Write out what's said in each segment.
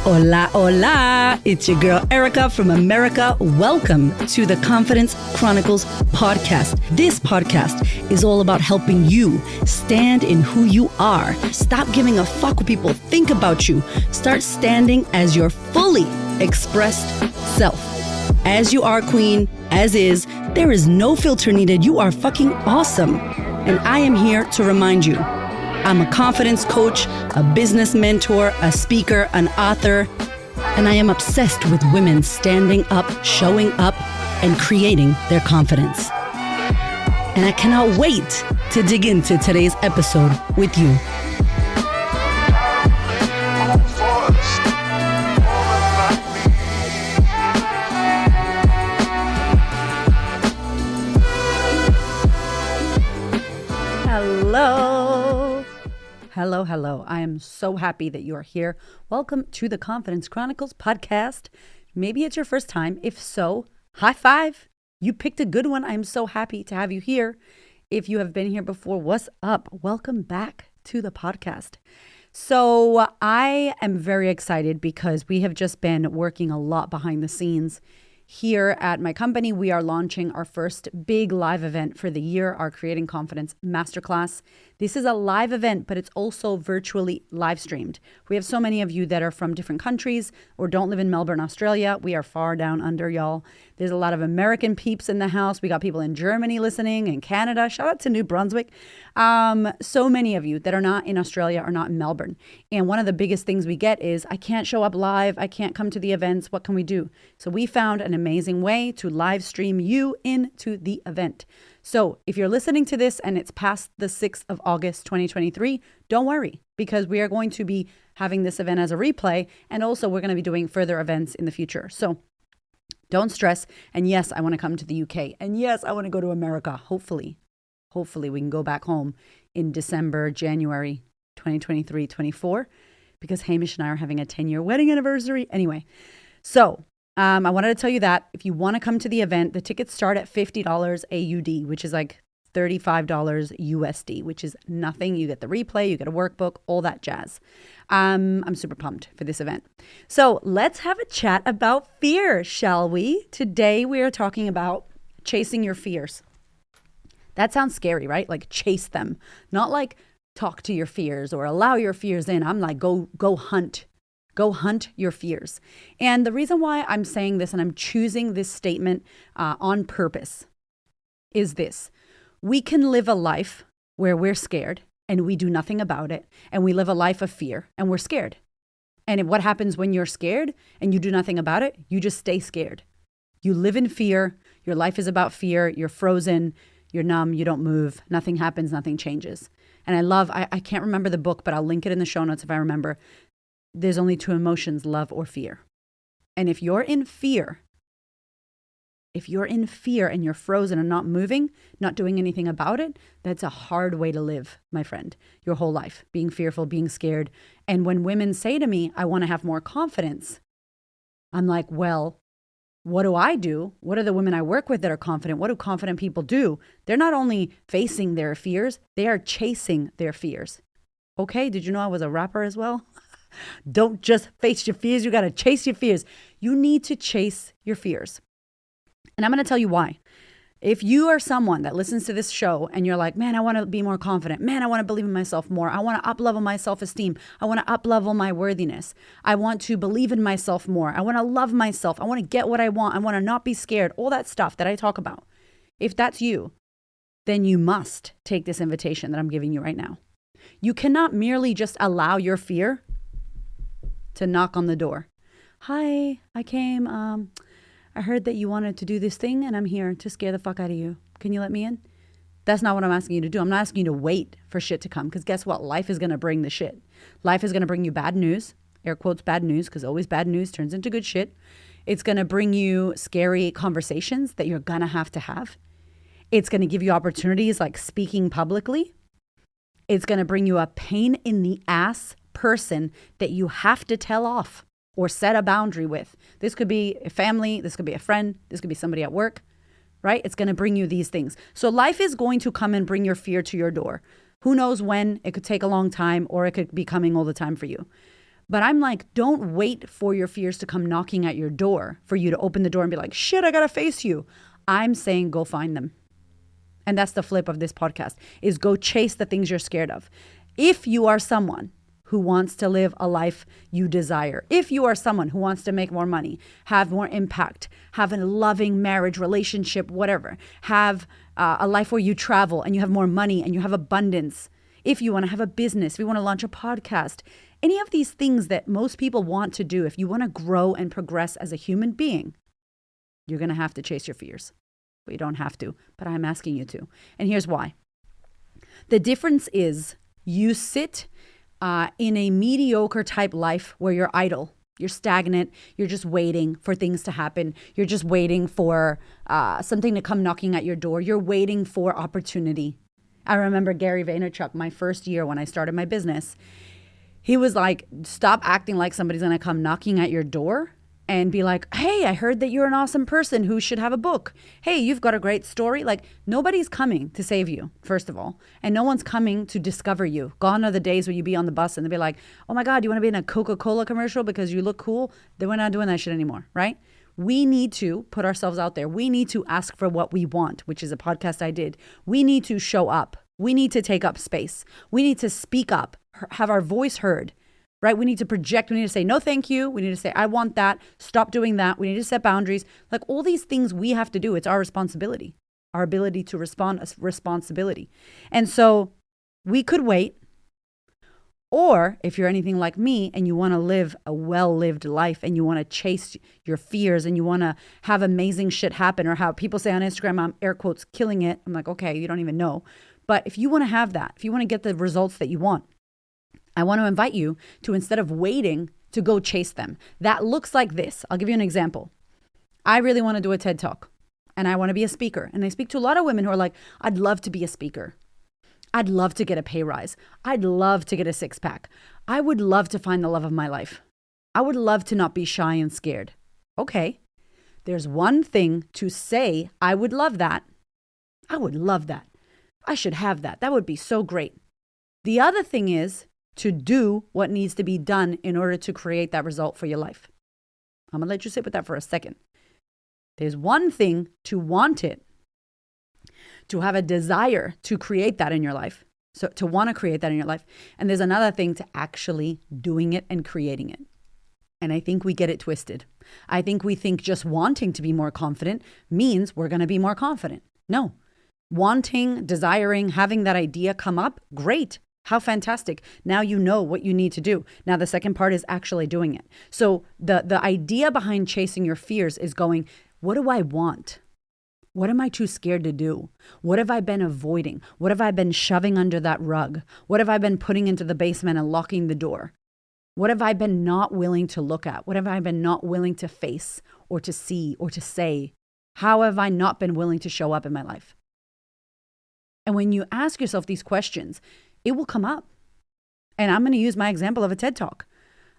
Hola, hola. It's your girl Erica from America. Welcome to the Confidence Chronicles podcast. This podcast is all about helping you stand in who you are. Stop giving a fuck what people think about you. Start standing as your fully expressed self. As you are, queen, as is, there is no filter needed. You are fucking awesome. And I am here to remind you, I'm a confidence coach, a business mentor, a speaker, an author, and I am obsessed with women standing up, showing up, and creating their confidence. And I cannot wait to dig into today's episode with you. Hello. I am so happy that you are here. Welcome to the Confidence Chronicles podcast. Maybe it's your first time. If so, high five. You picked a good one. I'm so happy to have you here. If you have been here before, what's up? Welcome back to the podcast. So I am very excited because we have just been working a lot behind the scenes. Here at my company, we are launching our first big live event for the year, our Creating Confidence Masterclass. This is a live event, but it's also virtually live streamed. We have so many of you that are from different countries or don't live in Melbourne, Australia. We are far down under, y'all. There's a lot of American peeps in the house. We got people in Germany listening, in Canada. Shout out to New Brunswick. So many of you that are not in Australia are not in Melbourne. And one of the biggest things we get is, I can't show up live. I can't come to the events. What can we do? So we found an amazing way to live stream you into the event. So if you're listening to this and it's past the 6th of August, 2023, don't worry, because we are going to be having this event as a replay. And also we're going to be doing further events in the future. So don't stress. And yes, I want to come to the UK. And yes, I want to go to America. Hopefully we can go back home in December, January 2023, 24, because Hamish and I are having a 10-year wedding anniversary. Anyway, so I wanted to tell you that if you want to come to the event, the tickets start at $50 AUD, which is like $35 USD, which is nothing. You get the replay, you get a workbook, all that jazz. I'm super pumped for this event. So let's have a chat about fear, shall we? Today we are talking about chasing your fears. That sounds scary, right? Like chase them, not like talk to your fears or allow your fears in. I'm like, go hunt. Go hunt your fears. And the reason why I'm saying this and I'm choosing this statement on purpose is this. We can live a life where we're scared and we do nothing about it. And we live a life of fear and we're scared. And what happens when you're scared and you do nothing about it? You just stay scared. You live in fear. Your life is about fear. You're frozen. You're numb. You don't move. Nothing happens. Nothing changes. And I can't remember the book, but I'll link it in the show notes if I remember. There's only two emotions, love or fear. And if you're in fear and you're frozen and not moving, not doing anything about it, that's a hard way to live, my friend, your whole life, being fearful, being scared. And when women say to me, I want to have more confidence, I'm like, well, what do I do? What are the women I work with that are confident? What do confident people do? They're not only facing their fears, they are chasing their fears. Okay, did you know I was a rapper as well? Don't just face your fears. You got to chase your fears. You need to chase your fears. And I'm going to tell you why. If you are someone that listens to this show and you're like, man, I want to be more confident. Man, I want to believe in myself more. I want to up-level my self-esteem. I want to up-level my worthiness. I want to believe in myself more. I want to love myself. I want to get what I want. I want to not be scared. All that stuff that I talk about. If that's you, then you must take this invitation that I'm giving you right now. You cannot merely just allow your fear to knock on the door. Hi, I came. I heard that you wanted to do this thing and I'm here to scare the fuck out of you. Can you let me in? That's not what I'm asking you to do. I'm not asking you to wait for shit to come, because guess what? Life is going to bring the shit. Life is going to bring you bad news, air quotes bad news, because always bad news turns into good shit. It's going to bring you scary conversations that you're going to have. It's going to give you opportunities like speaking publicly. It's going to bring you a pain in the ass person that you have to tell off or set a boundary with. This could be a family, this could be a friend, this could be somebody at work, right? It's going to bring you these things. So life is going to come and bring your fear to your door. Who knows when? It could take a long time, or it could be coming all the time for you. But I'm like, don't wait for your fears to come knocking at your door for you to open the door and be like, shit, I got to face you. I'm saying go find them. And that's the flip of this podcast, is go chase the things you're scared of. If you are someone who wants to live a life you desire, if you are someone who wants to make more money, have more impact, have a loving marriage, relationship, whatever, have a life where you travel and you have more money and you have abundance, if you want to have a business, if you want to launch a podcast, any of these things that most people want to do, if you want to grow and progress as a human being, you're going to have to chase your fears. But you don't have to, but I'm asking you to. And here's why. The difference is you sit in a mediocre type life where you're idle. You're stagnant. You're just waiting for things to happen. You're just waiting for something to come knocking at your door. You're waiting for opportunity. I remember Gary Vaynerchuk, my first year when I started my business, he was like, stop acting like somebody's going to come knocking at your door and be like, hey, I heard that you're an awesome person who should have a book. Hey, you've got a great story. Like, nobody's coming to save you, first of all. And no one's coming to discover you. Gone are the days where you be on the bus and they'll be like, oh my God, you want to be in a Coca-Cola commercial because you look cool? Then we're not doing that shit anymore, right? We need to put ourselves out there. We need to ask for what we want, which is a podcast I did. We need to show up. We need to take up space. We need to speak up, have our voice heard. Right? We need to project. We need to say, no, thank you. We need to say, I want that. Stop doing that. We need to set boundaries. Like all these things we have to do. It's our responsibility, our ability to respond, a responsibility. And so we could wait. Or if you're anything like me and you want to live a well-lived life and you want to chase your fears and you want to have amazing shit happen, or how people say on Instagram, I'm air quotes killing it. I'm like, okay, you don't even know. But if you want to have that, if you want to get the results that you want, I want to invite you to, instead of waiting, to go chase them. That looks like this. I'll give you an example. I really want to do a TED Talk and I want to be a speaker. And I speak to a lot of women who are like, I'd love to be a speaker. I'd love to get a pay rise. I'd love to get a six pack. I would love to find the love of my life. I would love to not be shy and scared. Okay. There's one thing to say, I would love that. I would love that. I should have that. That would be so great. The other thing is to do what needs to be done in order to create that result for your life. I'm going to let you sit with that for a second. There's one thing to want it, to have a desire to create that in your life. So to want to create that in your life. And there's another thing to actually doing it and creating it. And I think we get it twisted. I think we think just wanting to be more confident means we're going to be more confident. No. Wanting, desiring, having that idea come up, great. How fantastic. Now you know what you need to do. Now the second part is actually doing it. So the idea behind chasing your fears is going, what do I want? What am I too scared to do? What have I been avoiding? What have I been shoving under that rug? What have I been putting into the basement and locking the door? What have I been not willing to look at? What have I been not willing to face or to see or to say? How have I not been willing to show up in my life? And when you ask yourself these questions, it will come up. And I'm going to use my example of a TED Talk.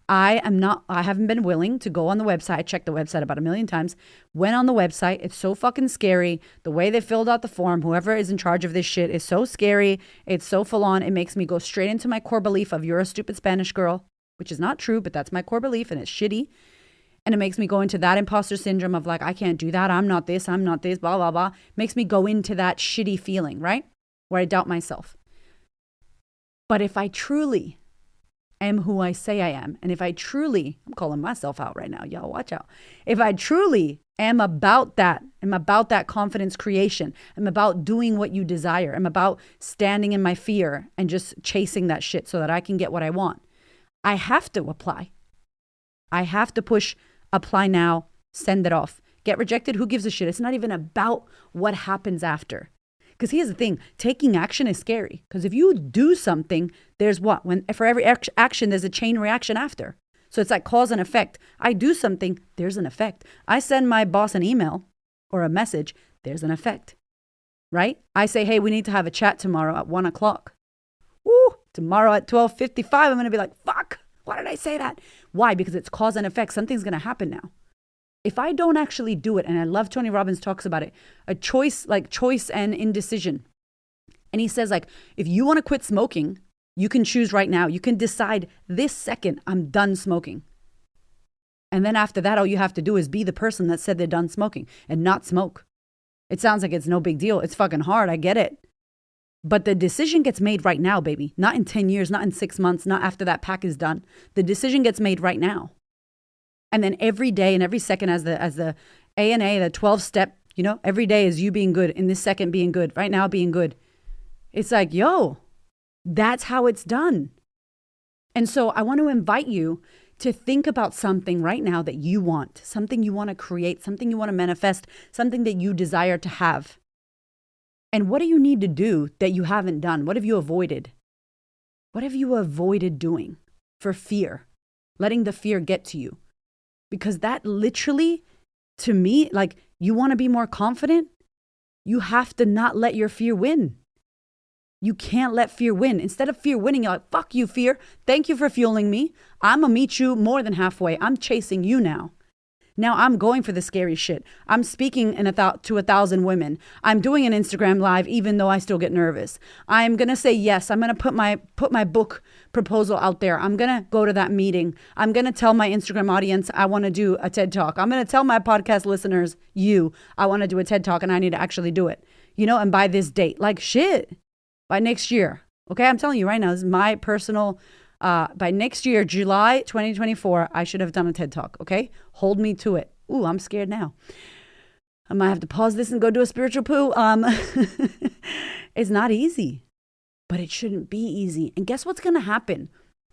I haven't been willing to go on the website. I checked the website about 1 million times. Went on the website. It's so fucking scary. The way they filled out the form, whoever is in charge of this shit, is so scary. It's so full on. It makes me go straight into my core belief of you're a stupid Spanish girl, which is not true, but that's my core belief and it's shitty. And it makes me go into that imposter syndrome of like, I can't do that. I'm not this, blah, blah, blah. Makes me go into that shitty feeling, right? Where I doubt myself. But if I truly am who I say I am, and if I truly, I'm calling myself out right now, y'all watch out. If I truly am about that, confidence creation, I'm about doing what you desire, I'm about standing in my fear and just chasing that shit so that I can get what I want, I have to apply. I have to push apply now, send it off. Get rejected, who gives a shit? It's not even about what happens after. Because here's the thing, taking action is scary. Because if you do something, there's what? For every action, there's a chain reaction after. So it's like cause and effect. I do something, there's an effect. I send my boss an email or a message, there's an effect, right? I say, hey, we need to have a chat tomorrow at 1 o'clock. Woo, tomorrow at 12:55, I'm going to be like, fuck, why did I say that? Why? Because it's cause and effect. Something's going to happen now. If I don't actually do it, and I love Tony Robbins talks about it, a choice, like choice and indecision. And he says like, if you want to quit smoking, You can choose right now. You can decide this second, I'm done smoking. And then after that, all you have to do is be the person that said they're done smoking and not smoke. It sounds like it's no big deal. It's fucking hard. I get it. But the decision gets made right now, baby. Not in 10 years, not in 6 months, not after that pack is done. The decision gets made right now. And then every day and every second as the ANA, the 12-step, every day is you being good, in this second being good, right now being good. It's like, yo, that's how it's done. And so I want to invite you to think about something right now that you want, something you want to create, something you want to manifest, something that you desire to have. And what do you need to do that you haven't done? What have you avoided? What have you avoided doing for fear? Letting the fear get to you. Because that literally, to me, like, you want to be more confident, you have to not let your fear win. You can't let fear win. Instead of fear winning, you're like, fuck you, fear. Thank you for fueling me. I'm going to meet you more than halfway. I'm chasing you now. Now I'm going for the scary shit. I'm speaking to 1,000 women. I'm doing an Instagram live, even though I still get nervous. I'm going to say yes. I'm going to put my book proposal out there. I'm going to go to that meeting. I'm going to tell my Instagram audience I want to do a TED Talk. I'm going to tell my podcast listeners, I want to do a TED Talk and I need to actually do it. And by this date, like shit, by next year. Okay, I'm telling you right now, this is my personal, by next year, July 2024, I should have done a TED Talk, okay? Hold me to it. Ooh, I'm scared now. I might have to pause this and go do a spiritual poo. It's not easy, but it shouldn't be easy. And guess what's going to happen?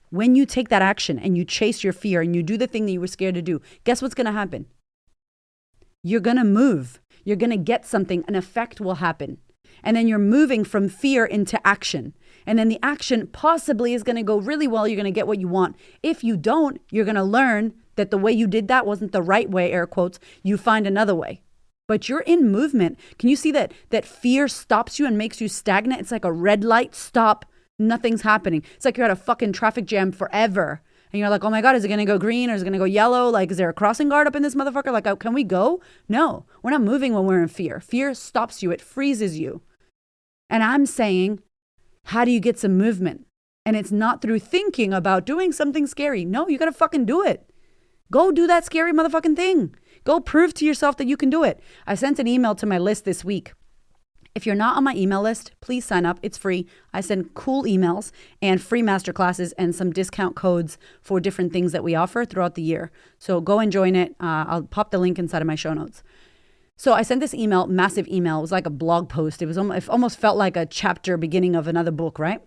When you take that action and you chase your fear and you do the thing that you were scared to do, guess what's going to happen? You're going to move. You're going to get something. An effect will happen. And then you're moving from fear into action. And then the action possibly is going to go really well. You're going to get what you want. If you don't, you're going to learn that the way you did that wasn't the right way, air quotes. You find another way. But you're in movement. Can you see that fear stops you and makes you stagnant? It's like a red light, stop, nothing's happening. It's like you're at a fucking traffic jam forever. And you're like, oh my God, is it going to go green or is it going to go yellow? Like, is there a crossing guard up in this motherfucker? Like, can we go? No, we're not moving when we're in fear. Fear stops you. It freezes you. And I'm saying, how do you get some movement? And it's not through thinking about doing something scary. No, you got to fucking do it. Go do that scary motherfucking thing. Go prove to yourself that you can do it. I sent an email to my list this week. If you're not on my email list, please sign up. It's free. I send cool emails and free masterclasses and some discount codes for different things that we offer throughout the year. So go and join it. I'll pop the link inside of my show notes. So I sent this email, massive email. It was like a blog post. It almost felt like a chapter beginning of another book, right?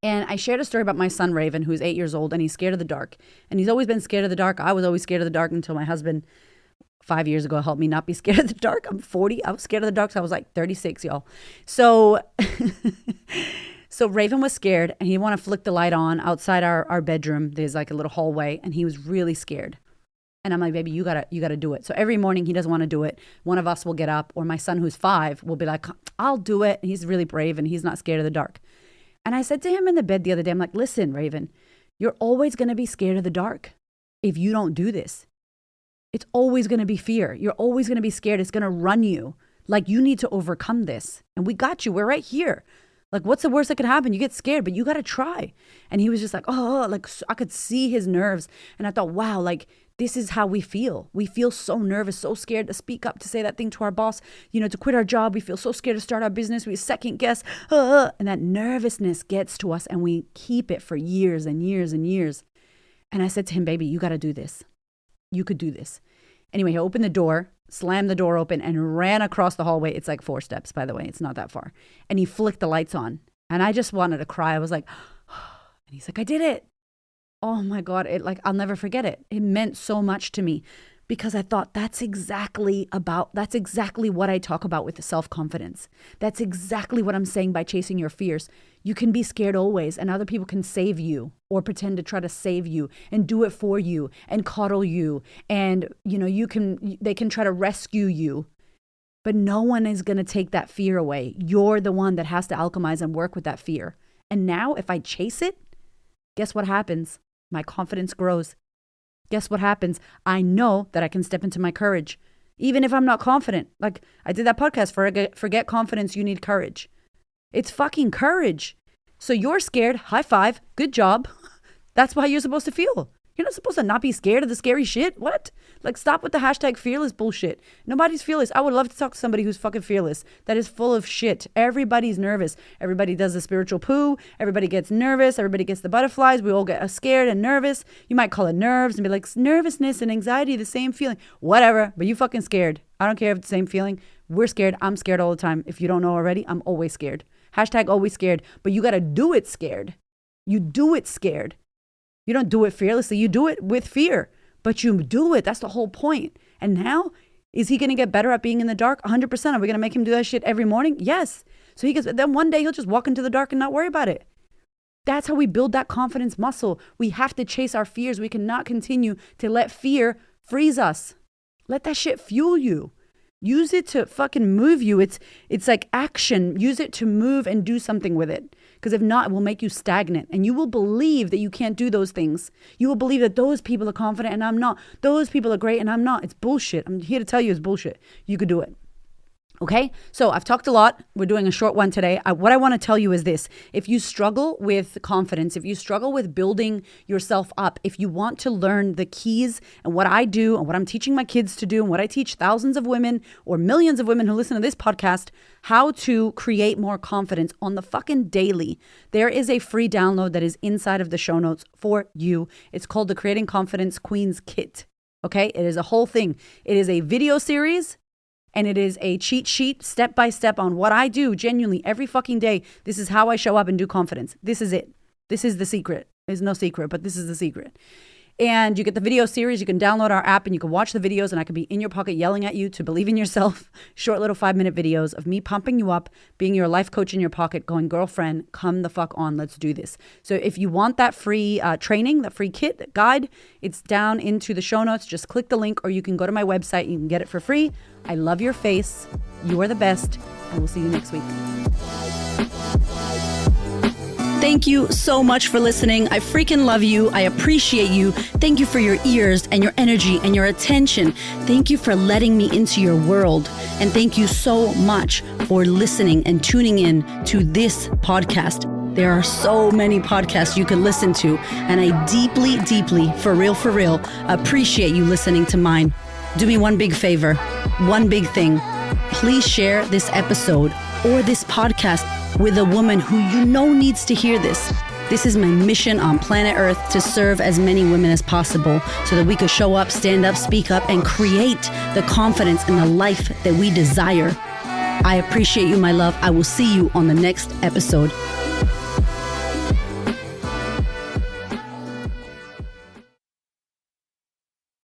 And I shared a story about my son, Raven, who's 8 years old, and he's scared of the dark. And he's always been scared of the dark. I was always scared of the dark until my husband 5 years ago helped me not be scared of the dark. I'm 40. I was scared of the dark, so I was like 36, y'all. So Raven was scared, and he wanted to flick the light on outside our bedroom. There's like a little hallway, and he was really scared. And I'm like, baby, you gotta do it. So every morning he doesn't want to do it. One of us will get up, or my son who's 5 will be like, I'll do it. And he's really brave and he's not scared of the dark. And I said to him in the bed the other day, I'm like, listen, Raven, you're always going to be scared of the dark if you don't do this. It's always going to be fear. You're always going to be scared. It's going to run you. Like, you need to overcome this. And we got you. We're right here. Like, what's the worst that could happen? You get scared, but you got to try. And he was just like, oh, like I could see his nerves. And I thought, wow, like this is how we feel. We feel so nervous, so scared to speak up, to say that thing to our boss, to quit our job. We feel so scared to start our business. We second guess. And that nervousness gets to us and we keep it for years and years and years. And I said to him, baby, you got to do this. You could do this. Anyway, he opened the door, slammed the door open and ran across the hallway. It's like 4 steps, by the way. It's not that far. And he flicked the lights on. And I just wanted to cry. I was like, and he's like, I did it. Oh my God. I'll never forget it. It meant so much to me because I thought that's exactly what I talk about with the self-confidence. That's exactly what I'm saying by chasing your fears. You can be scared always and other people can save you or pretend to try to save you and do it for you and coddle you. And, they can try to rescue you, but no one is going to take that fear away. You're the one that has to alchemize and work with that fear. And now if I chase it, guess what happens? My confidence grows. Guess what happens? I know that I can step into my courage, even if I'm not confident. Like I did that podcast, Forget Confidence, You Need Courage. It's fucking courage. So you're scared. High five. Good job. That's how you're supposed to feel. You're not supposed to not be scared of the scary shit. What? Like, stop with the hashtag fearless bullshit. Nobody's fearless. I would love to talk to somebody who's fucking fearless. That is full of shit. Everybody's nervous. Everybody does the spiritual poo. Everybody gets nervous. Everybody gets the butterflies. We all get scared and nervous. You might call it nerves and be like, nervousness and anxiety, the same feeling. Whatever. But you fucking scared. I don't care if it's the same feeling. We're scared. I'm scared all the time. If you don't know already, I'm always scared. Hashtag always scared. But you got to do it scared. You do it scared. You don't do it fearlessly. You do it with fear, but you do it. That's the whole point. And now, is he going to get better at being in the dark? 100%. Are we going to make him do that shit every morning? Yes. So then one day he'll just walk into the dark and not worry about it. That's how we build that confidence muscle. We have to chase our fears. We cannot continue to let fear freeze us. Let that shit fuel you. Use it to fucking move you. It's like action. Use it to move and do something with it. Because if not, it will make you stagnant. And you will believe that you can't do those things. You will believe that those people are confident and I'm not. Those people are great and I'm not. It's bullshit. I'm here to tell you it's bullshit. You could do it. Okay, so I've talked a lot. We're doing a short one today. What I want to tell you is this. If you struggle with confidence, if you struggle with building yourself up, if you want to learn the keys and what I do and what I'm teaching my kids to do and what I teach thousands of women or millions of women who listen to this podcast, how to create more confidence on the fucking daily, there is a free download that is inside of the show notes for you. It's called the Creating Confidence Queens Kit. Okay, it is a whole thing. It is a video series. And it is a cheat sheet, step by step on what I do genuinely every fucking day. This is how I show up and do confidence. This is it. This is the secret. There's no secret, but this is the secret. And you get the video series. You can download our app and you can watch the videos and I can be in your pocket yelling at you to believe in yourself. Short little 5-minute videos of me pumping you up, being your life coach in your pocket, going, girlfriend, come the fuck on. Let's do this. So if you want that free training, that free kit, that guide, it's down into the show notes. Just click the link or you can go to my website. You can get it for free. I love your face. You are the best. And we'll see you next week. Thank you so much for listening. I freaking love you. I appreciate you. Thank you for your ears and your energy and your attention. Thank you for letting me into your world. And thank you so much for listening and tuning in to this podcast. There are so many podcasts you can listen to. And I deeply, deeply, for real, appreciate you listening to mine. Do me one big favor, one big thing. Please share this episode or this podcast with a woman who you know needs to hear this. This is my mission on planet Earth, to serve as many women as possible so that we could show up, stand up, speak up, and create the confidence and the life that we desire. I appreciate you, my love. I will see you on the next episode.